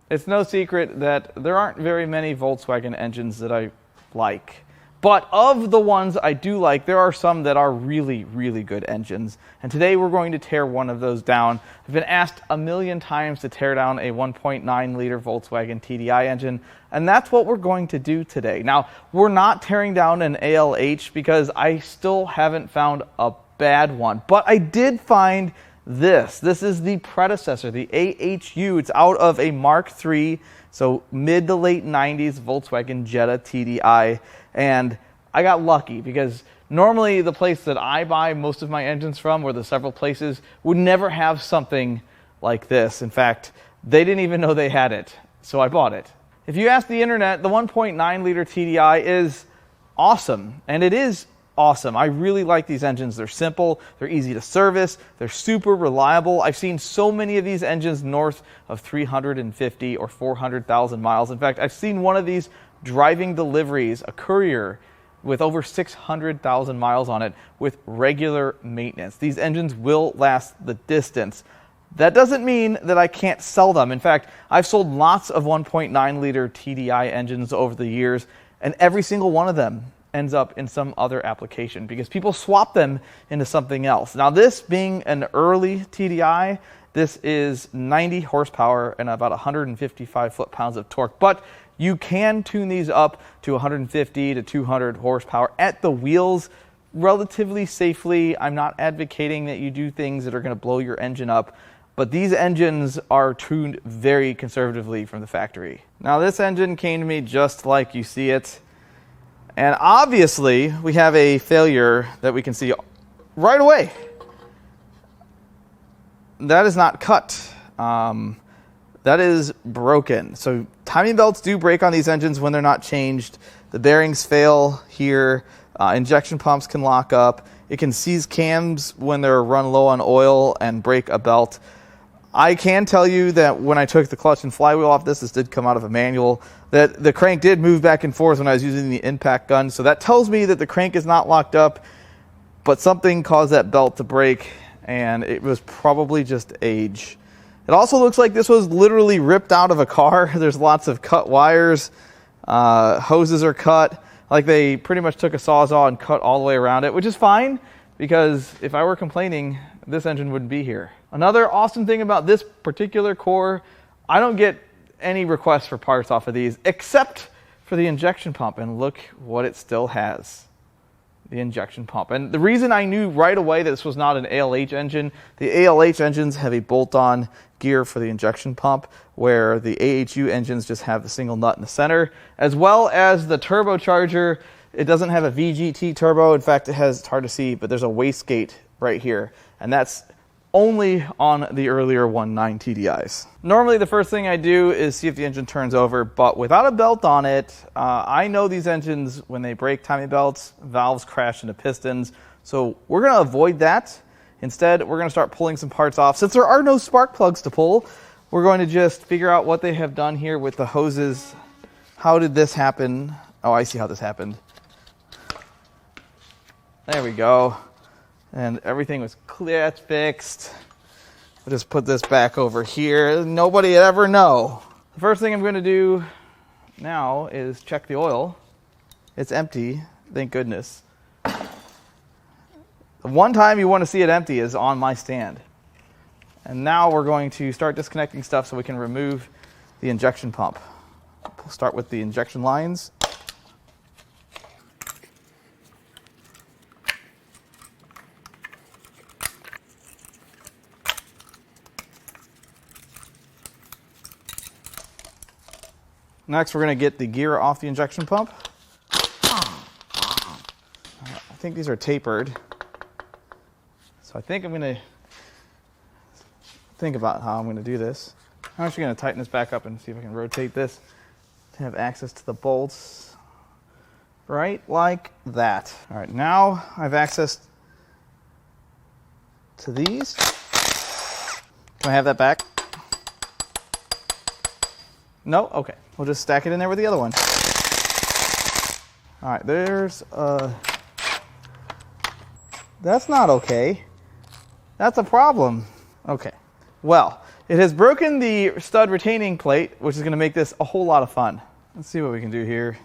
It's no secret that there aren't very many Volkswagen engines that I like. But of the ones I do like, there are some that are really, really good engines. And today we're going to tear one of those down. I've been asked a million times to tear down a 1.9 liter Volkswagen TDI engine, and that's what we're going to do today. Now, we're not tearing down an ALH because I still haven't found a bad one, but I did find this. This is the predecessor, the AHU. It's out of a Mark III, so mid to late 90s Volkswagen Jetta TDI. And I got lucky because normally the place that I buy most of my engines from, or the several places, would never have something like this. In fact, they didn't even know they had it, so I bought it. If you ask the internet, the 1.9 liter TDI is awesome, and it is awesome. I really like these engines. They're simple, they're easy to service, they're super reliable. I've seen so many of these engines north of 350 or 400,000 miles. In fact, I've seen one of these driving deliveries, a courier with over 600,000 miles on it with regular maintenance. These engines will last the distance. That doesn't mean that I can't sell them. In fact, I've sold lots of 1.9 liter TDI engines over the years, and every single one of them ends up in some other application because people swap them into something else. Now, this being an early TDI, this is 90 horsepower and about 155 foot-pounds of torque, but you can tune these up to 150 to 200 horsepower at the wheels relatively safely. I'm not advocating that you do things that are going to blow your engine up, but these engines are tuned very conservatively from the factory. Now, this engine came to me just like you see it. And obviously, we have a failure that we can see right away. That is not cut. That is broken. So timing belts do break on these engines when they're not changed. The bearings fail here. Injection pumps can lock up. It can seize cams when they're run low on oil and break a belt. I can tell you that when I took the clutch and flywheel off this did come out of a manual, that the crank did move back and forth when I was using the impact gun. So that tells me that the crank is not locked up, but something caused that belt to break, and it was probably just age. It also looks like this was literally ripped out of a car. There's lots of cut wires. Hoses are cut. Like they pretty much took a Sawzall and cut all the way around it, which is fine because if I were complaining, this engine wouldn't be here. Another awesome thing about this particular core, I don't get any requests for parts off of these except for the injection pump, and look what it still has. The injection pump. And the reason I knew right away that this was not an ALH engine, the ALH engines have a bolt-on gear for the injection pump, where the AHU engines just have the single nut in the center, as well as the turbocharger. It doesn't have a VGT turbo. In fact, it's hard to see, but there's a wastegate right here, and that's only on the earlier 1.9 TDIs. Normally, the first thing I do is see if the engine turns over, but without a belt on it, I know these engines, when they break timing belts, valves crash into pistons, so we're going to avoid that. Instead, we're going to start pulling some parts off. Since there are no spark plugs to pull, we're going to just figure out what they have done here with the hoses. How did this happen? Oh, I see how this happened. There we go. And everything was clear, that's fixed. I'll just put this back over here. Nobody would ever know. The first thing I'm going to do now is check the oil. It's empty, thank goodness. The one time you want to see it empty is on my stand. And now we're going to start disconnecting stuff so we can remove the injection pump. We'll start with the injection lines. Next, we're going to get the gear off the injection pump. I think these are tapered. So I think I'm going to think about how I'm going to do this. I'm actually going to tighten this back up and see if I can rotate this to have access to the bolts. Right like that. All right, now I've access to these. Can I have that back? No? Okay. We'll just stack it in there with the other one. All right, there's that's not okay. That's a problem. Okay. Well, It has broken the stud retaining plate, which is going to make this a whole lot of fun. Let's see what we can do here.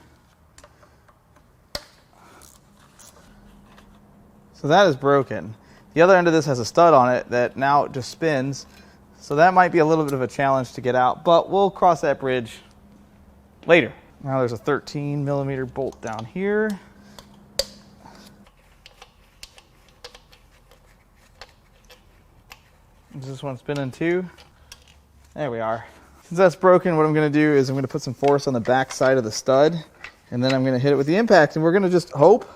So that is broken. The other end of this has a stud on it that now just spins. So that might be a little bit of a challenge to get out, but we'll cross that bridge later. Now there's a 13 millimeter bolt down here. Is this one spinning too? There we are. Since that's broken, what I'm going to do is I'm going to put some force on the back side of the stud, and then I'm going to hit it with the impact, and we're going to just hope,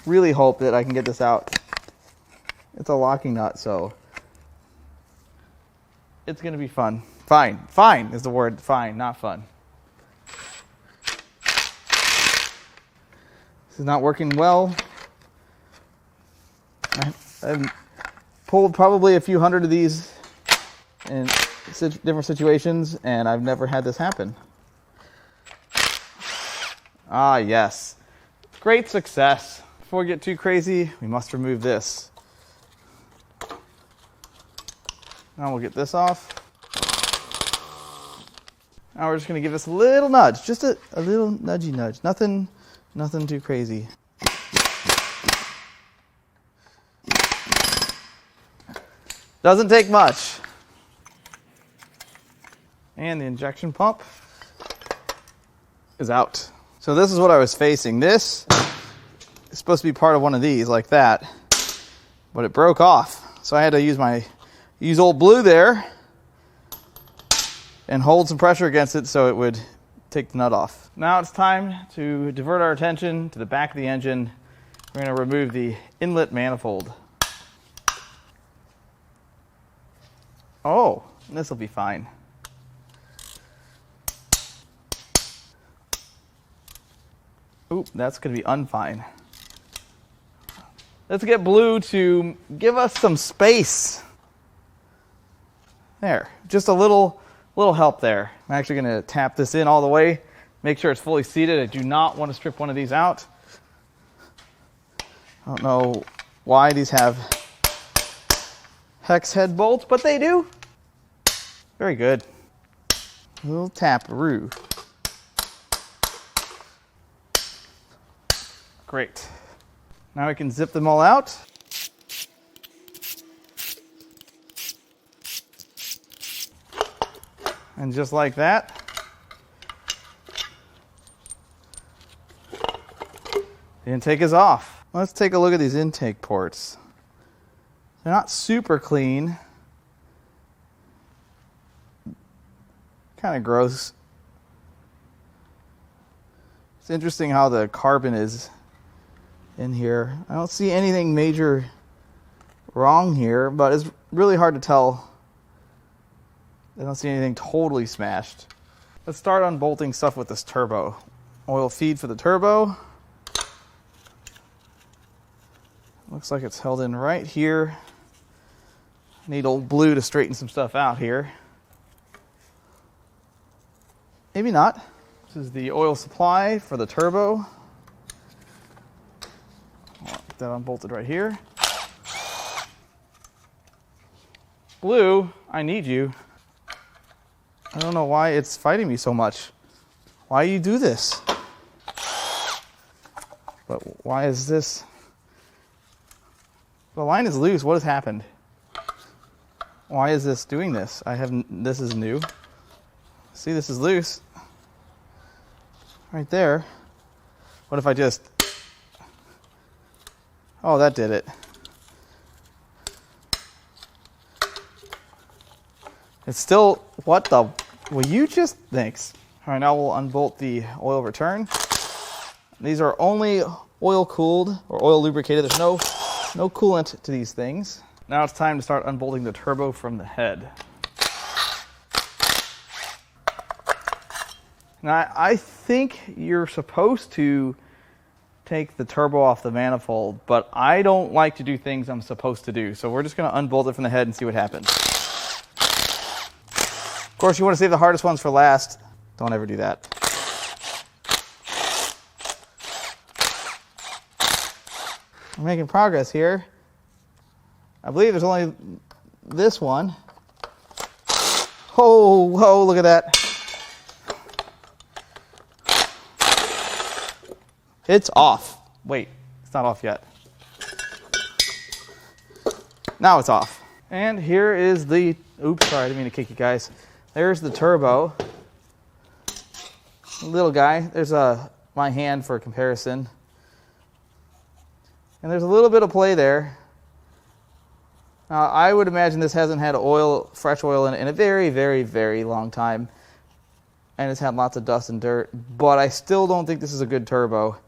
really hope that I can get this out. It's a locking nut, so it's going to be fun. Fine. Fine is the word. Fine, not fun. This is not working well. I've pulled probably a few hundred of these in different situations, and I've never had this happen. Ah, yes. Great success. Before we get too crazy, we must remove this. Now we'll get this off. Now we're just going to give this a little nudge, just a little nudgy nudge. Nothing too crazy. Doesn't take much. And the injection pump is out. So this is what I was facing. This is supposed to be part of one of these, like that, but it broke off. So I had to use old blue there and hold some pressure against it so it would take the nut off. Now it's time to divert our attention to the back of the engine. We're going to remove the inlet manifold. Oh, this will be fine. Oop, that's going to be unfine. Let's get blue to give us some space. There, just a little help there. I'm actually going to tap this in all the way, make sure it's fully seated. I do not want to strip one of these out. I don't know why these have hex head bolts, but they do. Very good. A little tap-a-roo. Great. Now we can zip them all out. And just like that, the intake is off. Let's take a look at these intake ports. They're not super clean. Kind of gross. It's interesting how the carbon is in here. I don't see anything major wrong here, but it's really hard to tell. I don't see anything totally smashed. Let's start unbolting stuff with this turbo. Oil feed for the turbo. Looks like it's held in right here. Need old blue to straighten some stuff out here. Maybe not. This is the oil supply for the turbo. I'll get that unbolted right here. Blue, I need you. I don't know why it's fighting me so much. Why you do this? But why is this? The line is loose. What has happened? Why is this doing this? This is new. See, this is loose. Right there. What if I just... Oh, that did it. It's still... What the... Well, you just... Thanks. All right, now we'll unbolt the oil return. These are only oil cooled or oil lubricated. There's no coolant to these things. Now it's time to start unbolting the turbo from the head. Now I think you're supposed to take the turbo off the manifold, but I don't like to do things I'm supposed to do. So we're just going to unbolt it from the head and see what happens. Of course, you want to save the hardest ones for last. Don't ever do that. We're making progress here. I believe there's only this one. Oh, oh, look at that. It's off. Wait, it's not off yet. Now it's off. And here is the, oops, sorry, I didn't mean to kick you guys. There's the turbo. Little guy. There's my hand for comparison. And there's a little bit of play there. Now, I would imagine this hasn't had oil, fresh oil in it in a very, very, very long time. And it's had lots of dust and dirt. But I still don't think this is a good turbo.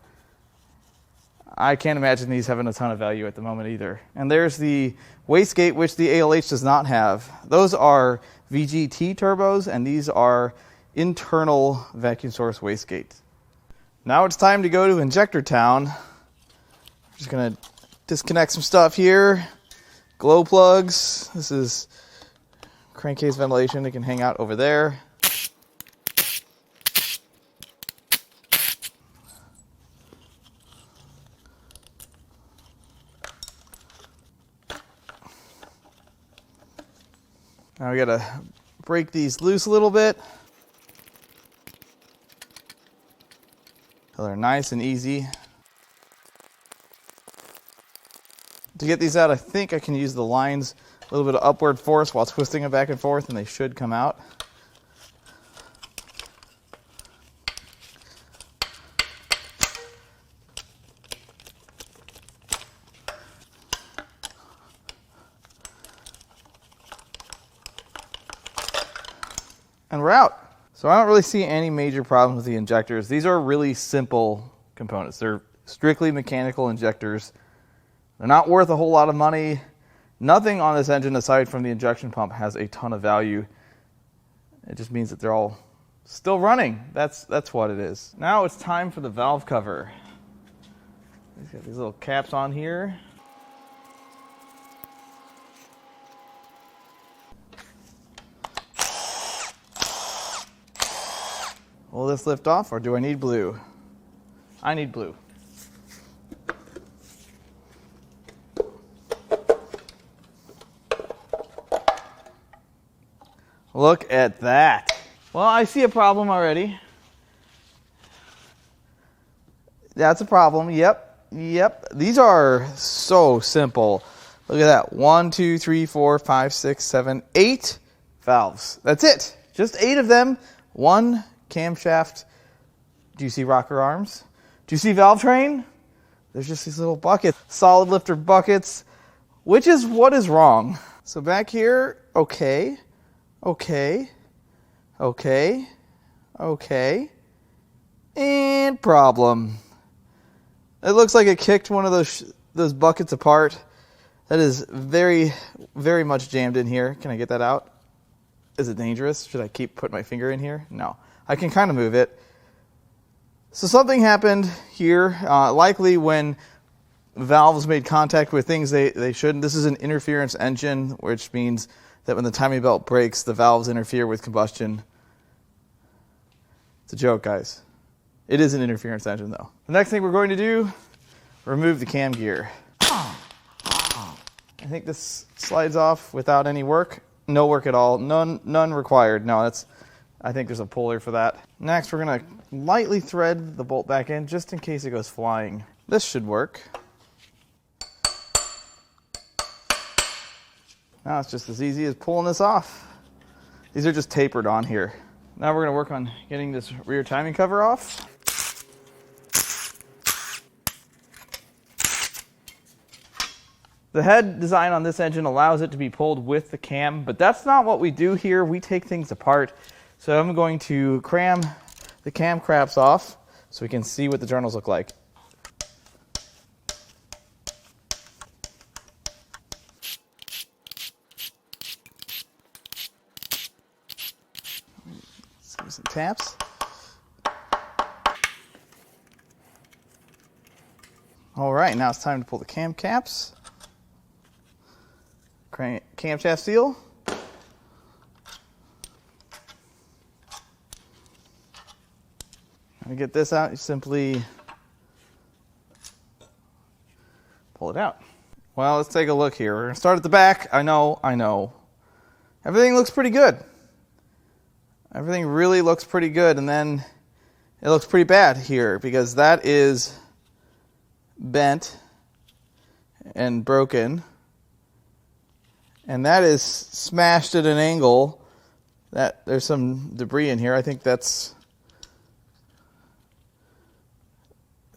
I can't imagine these having a ton of value at the moment either. And there's the wastegate, which the ALH does not have. Those are VGT turbos, and these are internal vacuum source wastegates. Now it's time to go to injector town. I'm just going to disconnect some stuff here. Glow plugs. This is crankcase ventilation. It can hang out over there. Now we got to break these loose a little bit. So they're nice and easy. To get these out, I think I can use the lines, a little bit of upward force while twisting them back and forth, and they should come out. And we're out. So I don't really see any major problems with the injectors. These are really simple components. They're strictly mechanical injectors. They're not worth a whole lot of money. Nothing on this engine aside from the injection pump has a ton of value. It just means that they're all still running. That's what it is. Now it's time for the valve cover. He's got these little caps on here. Will this lift off, or do I need blue? I need blue. Look at that. Well, I see a problem already. That's a problem. Yep. These are so simple. Look at that. 1, 2, 3, 4, 5, 6, 7, 8 valves. That's it. Just 8 of them. One camshaft. Do you see rocker arms? Do you see valve train? There's just these little buckets, solid lifter buckets, which is what is wrong. So back here, okay, and problem. It looks like it kicked one of those buckets apart. That is very, very much jammed in here. Can I get that out? Is it dangerous? Should I keep putting my finger in here? No. I can kind of move it. So something happened here, likely when valves made contact with things they shouldn't. This is an interference engine, which means that when the timing belt breaks, the valves interfere with combustion. It's a joke, guys. It is an interference engine, though. The next thing we're going to do, remove the cam gear. I think this slides off without any work. No work at all. None required. No, I think there's a puller for that. Next, we're going to lightly thread the bolt back in just in case it goes flying. This should work. Now it's just as easy as pulling this off. These are just tapered on here. Now we're going to work on getting this rear timing cover off. The head design on this engine allows it to be pulled with the cam, but that's not what we do here. We take things apart. So I'm going to cram the cam caps off so we can see what the journals look like. Let's give some taps. All right, now it's time to pull the cam caps. Camshaft seal. To get this out, you simply pull it out. Well, let's take a look here. We're going to start at the back. I know. Everything looks pretty good. Everything really looks pretty good, and then it looks pretty bad here because that is bent and broken, and that is smashed at an angle. That there's some debris in here. I think that's,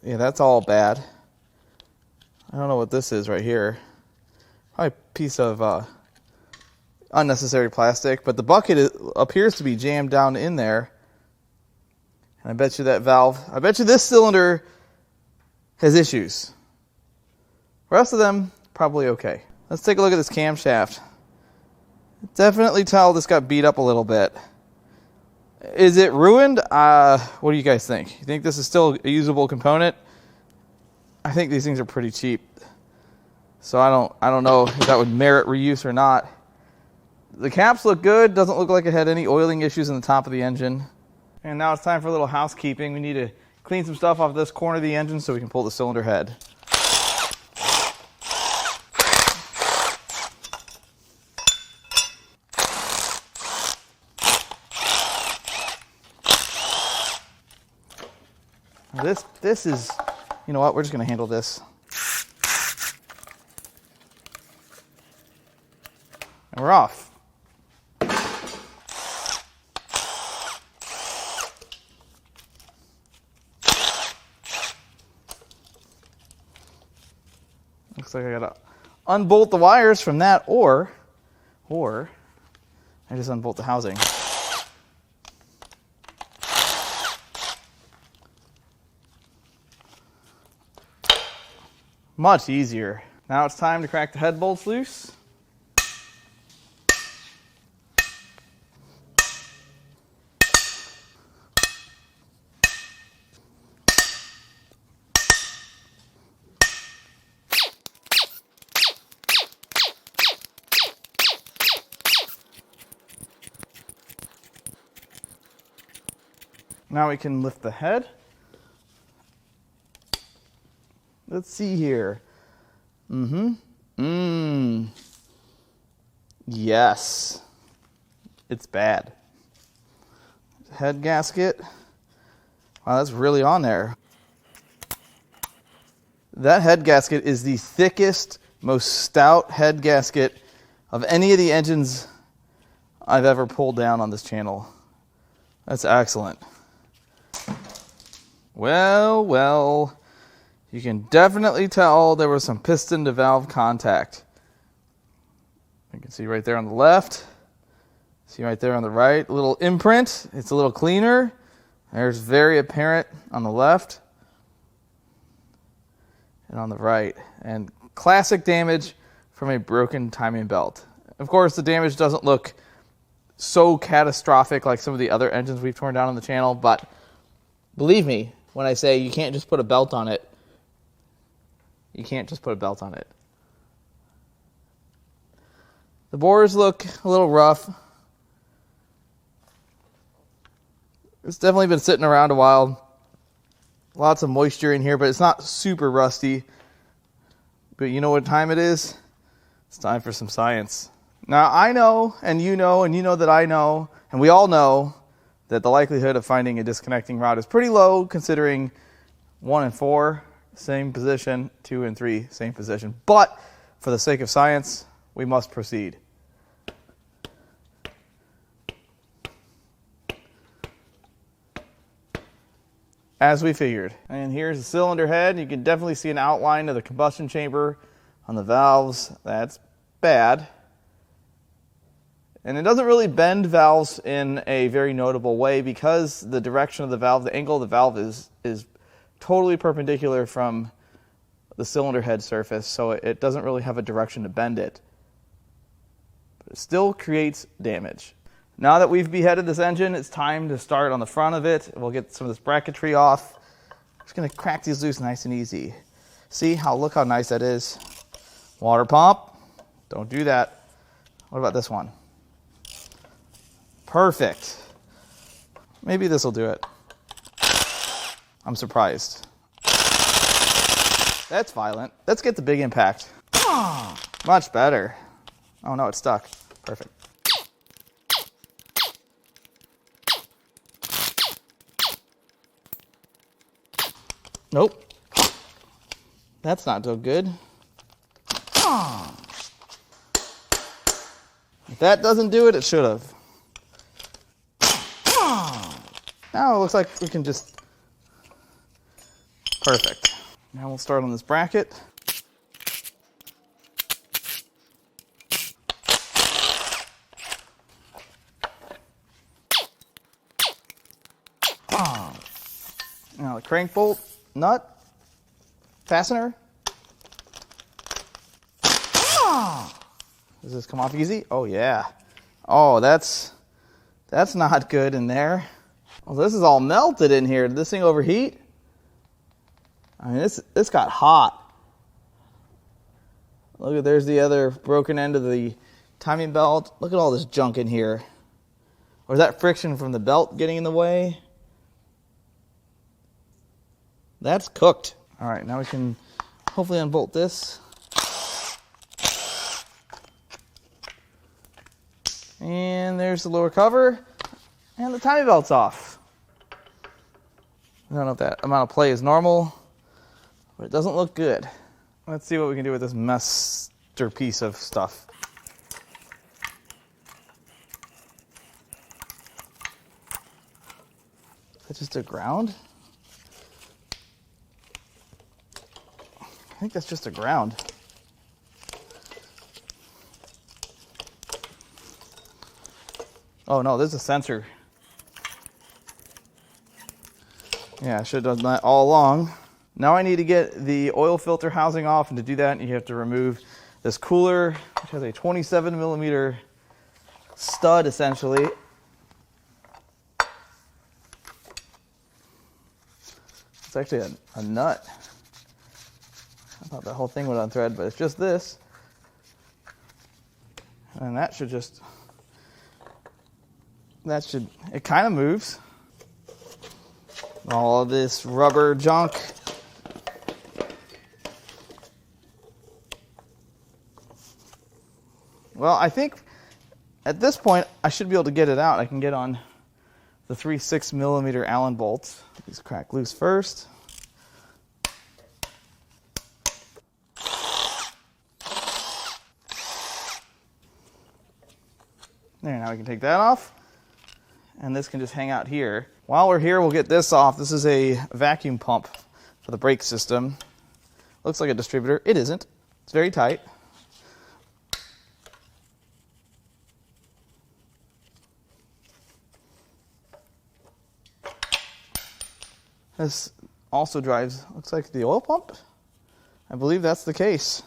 yeah, that's all bad. I don't know what this is right here. Probably a piece of unnecessary plastic, but the bucket appears to be jammed down in there. And I bet you that valve, I bet you this cylinder has issues. The rest of them, probably okay. Let's take a look at this camshaft. Definitely tell this got beat up a little bit. Is it ruined? What do you guys think? You think this is still a usable component? I think these things are pretty cheap. So I don't know if that would merit reuse or not. The caps look good. Doesn't look like it had any oiling issues in the top of the engine. And now it's time for a little housekeeping. We need to clean some stuff off this corner of the engine so we can pull the cylinder head. This is, you know what, we're just going to handle this. And we're off. Looks like I got to unbolt the wires from that, or I just unbolt the housing. Much easier. Now it's time to crack the head bolts loose. Now we can lift the head. Let's see here. Yes. It's bad. Head gasket. Wow, that's really on there. That head gasket is the thickest, most stout head gasket of any of the engines I've ever pulled down on this channel. That's excellent. Well, you can definitely tell there was some piston to valve contact. You can see right there on the left. See right there on the right, a little imprint. It's a little cleaner. There's very apparent on the left and on the right. And classic damage from a broken timing belt. Of course, the damage doesn't look so catastrophic like some of the other engines we've torn down on the channel, but believe me when I say you can't just put a belt on it. You can't just put a belt on it. The bores look a little rough. It's definitely been sitting around a while. Lots of moisture in here, but it's not super rusty. But you know what time it is? It's time for some science. Now, I know, and you know that I know, and we all know that the likelihood of finding a disconnecting rod is pretty low, considering 1 and 4, same position, 2 and 3, same position. But for the sake of science, we must proceed. As we figured. And here's the cylinder head. You can definitely see an outline of the combustion chamber on the valves. That's bad. And it doesn't really bend valves in a very notable way because the direction of the valve, the angle of the valve is totally perpendicular from the cylinder head surface, so it doesn't really have a direction to bend it. But it still creates damage. Now that we've beheaded this engine, it's time to start on the front of it. We'll get some of this bracketry off. I'm just going to crack these loose nice and easy. See look how nice that is. Water pump. Don't do that. What about this one? Perfect. Maybe this will do it. I'm surprised. That's violent. Let's get the big impact. Much better. Oh no, it's stuck. Perfect. Nope. That's not so good. If that doesn't do it, it should have. Now it looks like we can just... Perfect. Now we'll start on this bracket. Now the crank bolt, nut, fastener. Does this come off easy? Oh yeah. Oh, that's not good in there. Well, this is all melted in here. Did this thing overheat? I mean, this got hot. Look at, there's the other broken end of the timing belt. Look at all this junk in here. Or is that friction from the belt getting in the way? That's cooked. All right, now we can hopefully unbolt this. And there's the lower cover. And the timing belt's off. I don't know if that amount of play is normal, but it doesn't look good. Let's see what we can do with this masterpiece of stuff. Is that just a ground? I think that's just a ground. Oh no, this is a sensor. Yeah, I should have done that all along. Now I need to get the oil filter housing off, and to do that you have to remove this cooler, which has a 27mm stud essentially. It's actually a nut. I thought the whole thing would unthread, but it's just this. And that should just, it kind of moves. All of this rubber junk. Well, I think at this point I should be able to get it out. I can get on the 3 6mm Allen bolts. These crack loose first. There, now we can take that off. And this can just hang out here. While we're here, we'll get this off. This is a vacuum pump for the brake system. Looks like a distributor. It isn't. It's very tight. This also drives, looks like the oil pump. I believe that's the case.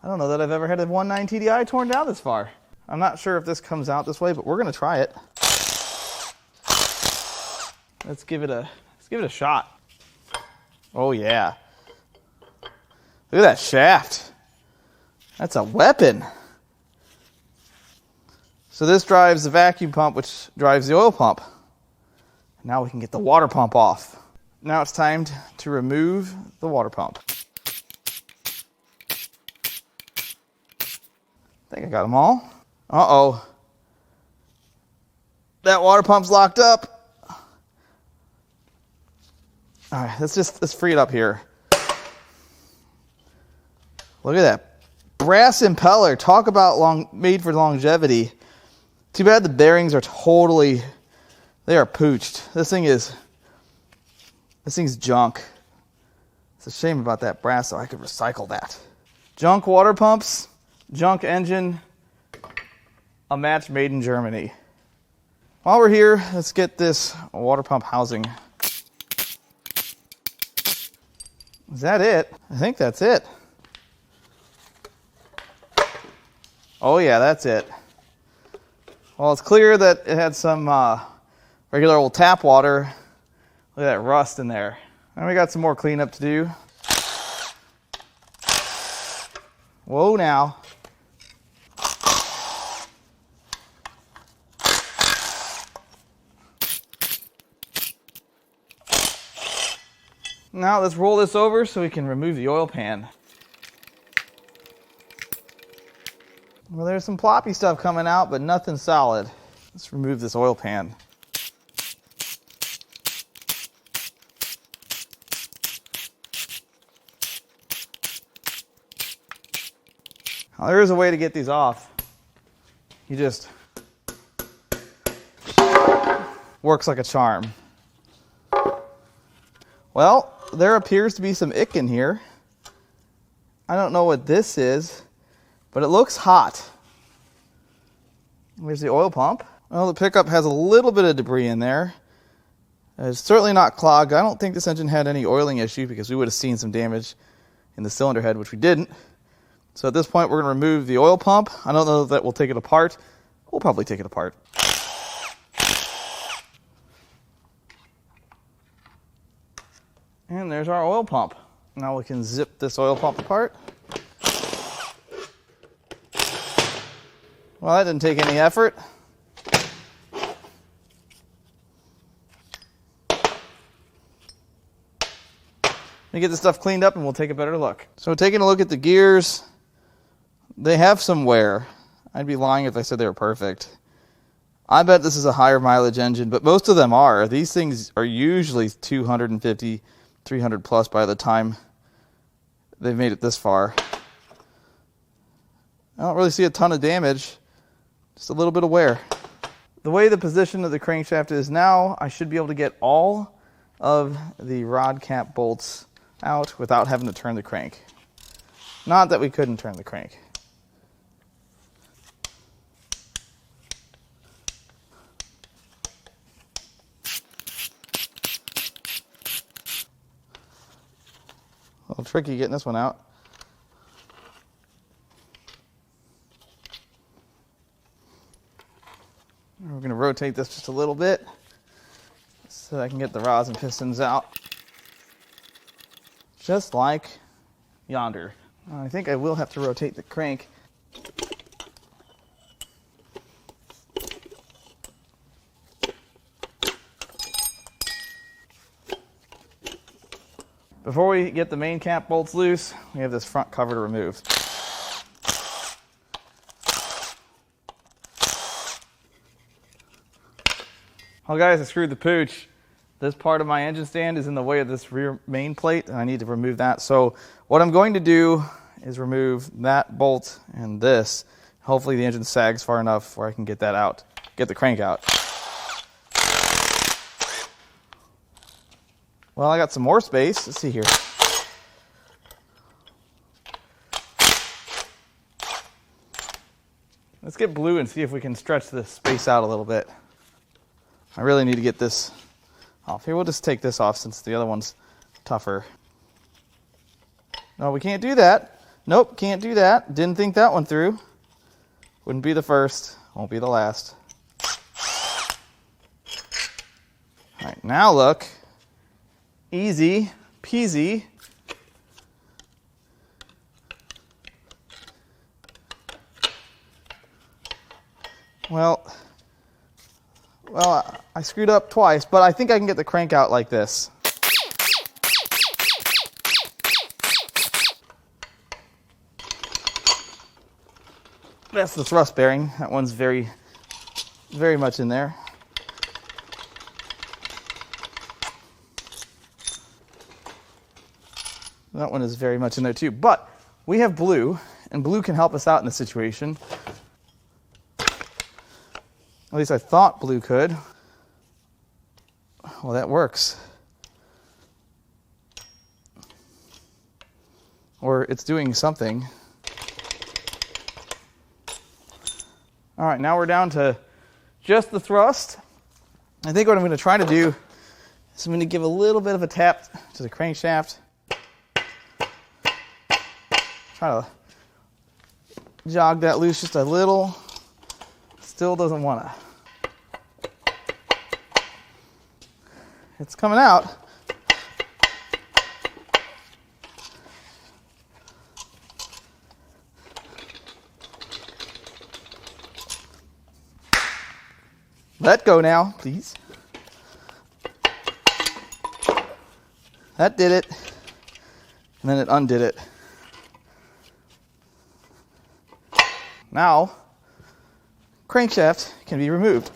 I don't know that I've ever had a 1.9 TDI torn down this far. I'm not sure if this comes out this way, but we're going to try it. Let's give it a shot. Oh yeah. Look at that shaft. That's a weapon. So this drives the vacuum pump, which drives the oil pump. Now we can get the water pump off. Now it's time to remove the water pump. I think I got them all. Uh-oh. That water pump's locked up. All right, let's free it up here. Look at that. Brass impeller. Talk about made for longevity. Too bad the bearings are totally, they are pooched. This thing's junk. It's a shame about that brass, so I could recycle that. Junk water pumps, junk engine, a match made in Germany. While we're here, let's get this water pump housing. Is that it? I think that's it. Oh yeah, that's it. Well, it's clear that it had some regular old tap water. Look at that rust in there. And we got some more cleanup to do. Whoa now. Now let's roll this over so we can remove the oil pan. Well, there's some ploppy stuff coming out, but nothing solid. Let's remove this oil pan. Now, there is a way to get these off. You just works like a charm. Well, there appears to be some ick in here. I don't know what this is, but it looks hot. Here's the oil pump. Well, the pickup has a little bit of debris in there. It's certainly not clogged. I don't think this engine had any oiling issue because we would have seen some damage in the cylinder head, which we didn't. So at this point, we're going to remove the oil pump. I don't know that we'll take it apart. We'll probably take it apart. And there's our oil pump. Now we can zip this oil pump apart. Well, that didn't take any effort. Let me get this stuff cleaned up and we'll take a better look. So taking a look at the gears, they have some wear. I'd be lying if I said they were perfect. I bet this is a higher mileage engine, but most of them are. These things are usually 250, 300 plus by the time they've made it this far. I don't really see a ton of damage, just a little bit of wear. The way the position of the crankshaft is now, I should be able to get all of the rod cap bolts out without having to turn the crank. Not that we couldn't turn the crank. A little tricky getting this one out. We're going to rotate this just a little bit so I can get the rods and pistons out. Just like yonder. I think I will have to rotate the crank. Before we get the main cap bolts loose, we have this front cover to remove. Oh guys, I screwed the pooch. This part of my engine stand is in the way of this rear main plate, and I need to remove that. So what I'm going to do is remove that bolt and this. Hopefully the engine sags far enough where I can get that out, get the crank out. Well, I got some more space. Let's see here. Let's get blue and see if we can stretch this space out a little bit. I really need to get this off. Here, we'll just take this off since the other one's tougher. No, we can't do that. Nope, can't do that. Didn't think that one through. Wouldn't be the first, won't be the last. All right, now look. Easy peasy. Well, I screwed up twice, but I think I can get the crank out like this. That's the thrust bearing. That one's very, very much in there. That one is very much in there too. But we have blue, and blue can help us out in this situation. At least I thought blue could. Well, that works. Or it's doing something. All right, now we're down to just the thrust. I think what I'm going to try to do is I'm going to give a little bit of a tap to the crankshaft. Try to jog that loose just a little. Still doesn't want to. It's coming out. Let go now, please. That did it. And then it undid it. Now, crankshaft can be removed.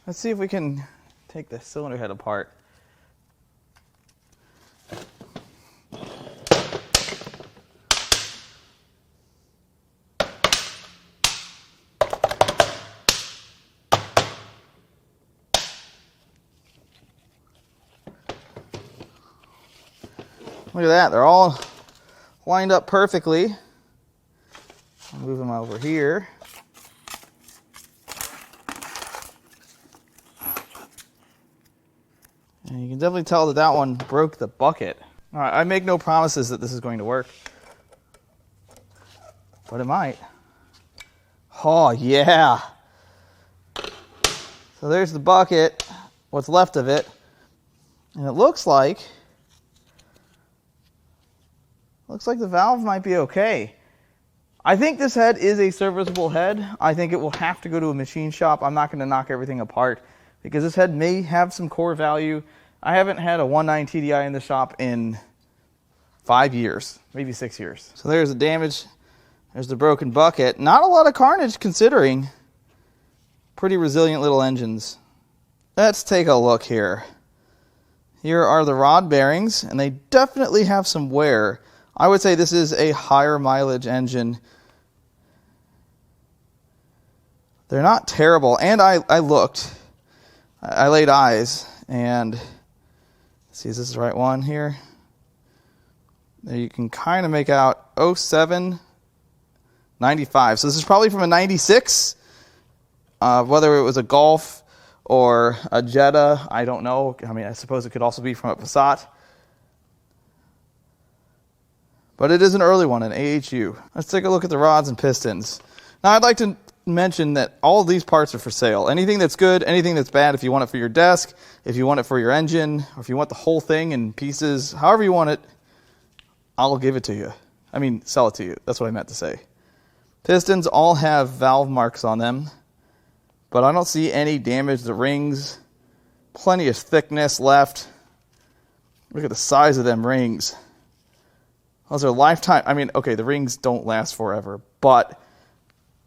Let's see if we can take the cylinder head apart. Look at that, they're all lined up perfectly. I'll move them over here. And you can definitely tell that that one broke the bucket. All right, I make no promises that this is going to work, but it might. Oh, yeah. So there's the bucket, what's left of it, and it looks like the valve might be okay. I think this head is a serviceable head. I think it will have to go to a machine shop. I'm not going to knock everything apart because this head may have some core value. I haven't had a 1.9 TDI in the shop in 5 years, maybe 6 years. So there's the damage. There's the broken bucket. Not a lot of carnage considering. Pretty resilient little engines. Let's take a look here. Here are the rod bearings, and they definitely have some wear. I would say this is a higher mileage engine. They're not terrible, and I looked. I laid eyes, and let's see, is this the right one here? There you can kind of make out 07, 95. So this is probably from a 96. Whether it was a Golf or a Jetta, I don't know. I mean, I suppose it could also be from a Passat. But it is an early one, an AHU. Let's take a look at the rods and pistons. Now, I'd like to mention that all of these parts are for sale. Anything that's good, anything that's bad, if you want it for your desk, if you want it for your engine, or if you want the whole thing in pieces, however you want it, I'll give it to you. I mean, sell it to you. That's what I meant to say. Pistons all have valve marks on them, but I don't see any damage. The rings, plenty of thickness left. Look at the size of them rings. Those are lifetime. I mean, okay, the rings don't last forever, but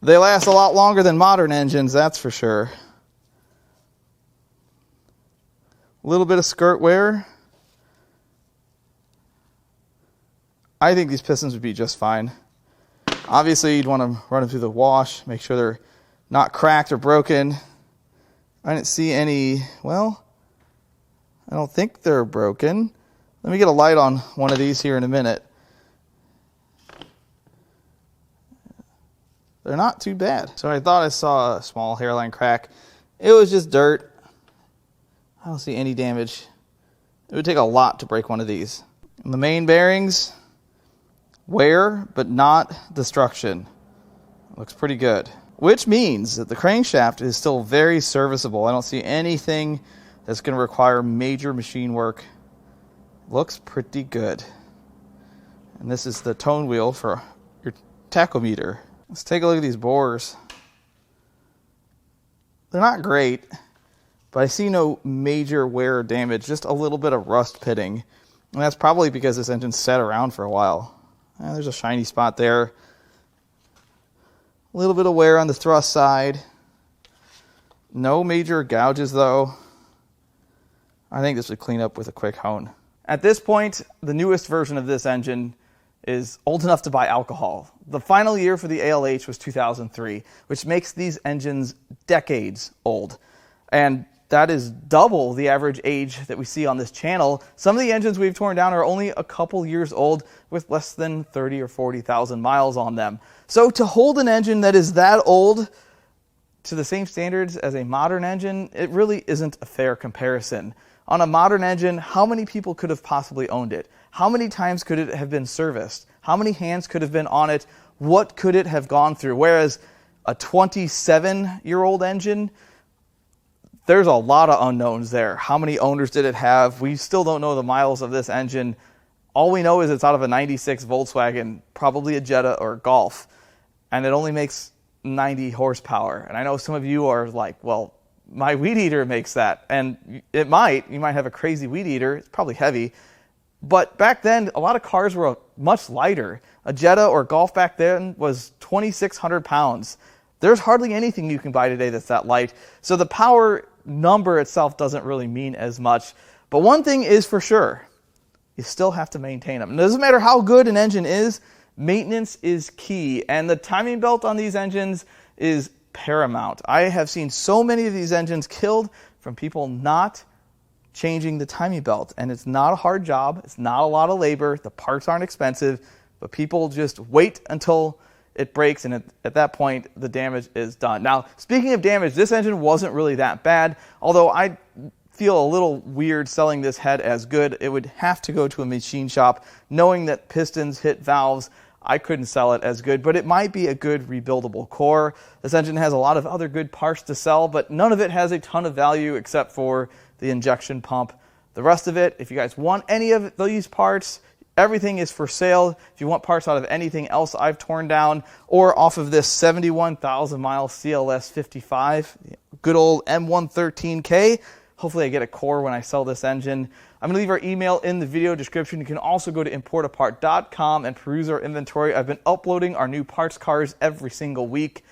they last a lot longer than modern engines, that's for sure. A little bit of skirt wear. I think these pistons would be just fine. Obviously, you'd want to run them through the wash, make sure they're not cracked or broken. I didn't see any, well, I don't think they're broken. Let me get a light on one of these here in a minute. They're not too bad. So I thought I saw a small hairline crack. It was just dirt. I don't see any damage. It would take a lot to break one of these. And the main bearings, wear, but not destruction. Looks pretty good. Which means that the crankshaft is still very serviceable. I don't see anything that's going to require major machine work. Looks pretty good. And this is the tone wheel for your tachometer. Let's take a look at these bores. They're not great, but I see no major wear or damage, just a little bit of rust pitting. And that's probably because this engine's sat around for a while. There's a shiny spot there. A little bit of wear on the thrust side. No major gouges though. I think this would clean up with a quick hone. At this point, the newest version of this engine is old enough to buy alcohol. The final year for the ALH was 2003, which makes these engines decades old. And that is double the average age that we see on this channel. Some of the engines we've torn down are only a couple years old with less than 30 or 40,000 miles on them. So to hold an engine that is that old to the same standards as a modern engine, it really isn't a fair comparison. On a modern engine, how many people could have possibly owned it? How many times could it have been serviced? How many hands could have been on it? What could it have gone through? Whereas a 27-year-old engine, there's a lot of unknowns there. How many owners did it have? We still don't know the miles of this engine. All we know is it's out of a 96 Volkswagen, probably a Jetta or a Golf, and it only makes 90 horsepower. And I know some of you are like, well, my weed eater makes that. And it might. You might have a crazy weed eater. It's probably heavy. But back then, a lot of cars were much lighter. A Jetta or Golf back then was 2,600 pounds. There's hardly anything you can buy today that's that light. So the power number itself doesn't really mean as much. But one thing is for sure, you still have to maintain them. It doesn't matter how good an engine is, maintenance is key. And the timing belt on these engines is paramount. I have seen so many of these engines killed from people not changing the timing belt. And it's not a hard job. It's not a lot of labor. The parts aren't expensive, but people just wait until it breaks, and at that point, the damage is done. Now, speaking of damage, this engine wasn't really that bad, although I feel a little weird selling this head as good. It would have to go to a machine shop. Knowing that pistons hit valves, I couldn't sell it as good, but it might be a good rebuildable core. This engine has a lot of other good parts to sell, but none of it has a ton of value except for the injection pump. The rest of it, if you guys want any of these parts, everything is for sale. If you want parts out of anything else I've torn down or off of this 71,000 mile CLS 55, good old M113K, hopefully I get a core when I sell this engine. I'm going to leave our email in the video description. You can also go to importapart.com and peruse our inventory. I've been uploading our new parts cars every single week.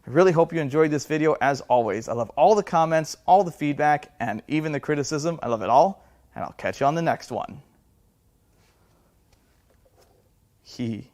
I really hope you enjoyed this video. As always, I love all the comments, all the feedback, and even the criticism. I love it all, and I'll catch you on the next one. He.